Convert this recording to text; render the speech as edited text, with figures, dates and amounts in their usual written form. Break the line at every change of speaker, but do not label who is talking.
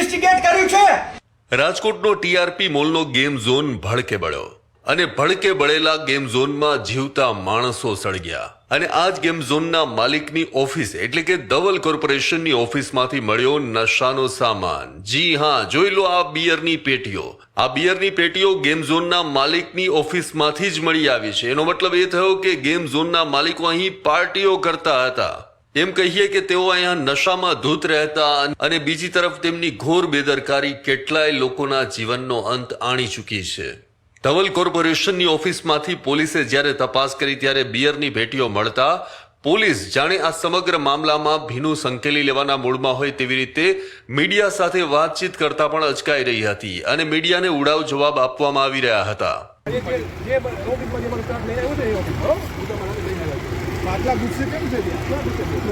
Investigate કર્યું છે।
રાજકોટનો TRP મોલનો game zone ભડકે બળ્યો અને ભડકે બળેલા ગેમ ઝોનમાં જીવતા માણસો સળગ્યા અને આ જ ગેમ ઝોનના માલિકની ઓફિસ એટલે કે ધવલ કોર્પોરેશનની ઓફિસમાંથી મળ્યો નશાનો સામાન। જી હા, જોઈ લો આ બિયરની પેટીઓ। આ બિયરની પેટીઓ ગેમ ઝોનના માલિકની ઓફિસમાંથી જ મળી આવી છે। એનો મતલબ એ થયો કે ગેમ ઝોનના માલિકો અહીં પાર્ટીઓ કરતા હતા। એમ કહીએ કે તેઓ અહીંયા નશામાં ધૂત રહેતા અને બીજી તરફ તેમની ઘોર બેદરકારી કેટલાય લોકોના જીવનનો અંત આણી ચૂકી છે। ધવલ કોર્પોરેશનની ઓફિસમાંથી પોલીસે જ્યારે તપાસ કરી ત્યારે બિયરની ભેટીઓ મળતા પોલીસ જાણે આ સમગ્ર મામલામાં ભીનું સંકેલી લેવાના મૂડમાં હોય તેવી રીતે મીડિયા સાથે વાતચીત કરતા પણ અચકાઈ રહી હતી અને મીડિયાને ઉડાવ જવાબ આપવામાં આવી રહ્યા હતા।
આટલા ગુસ્સે કેમ છે?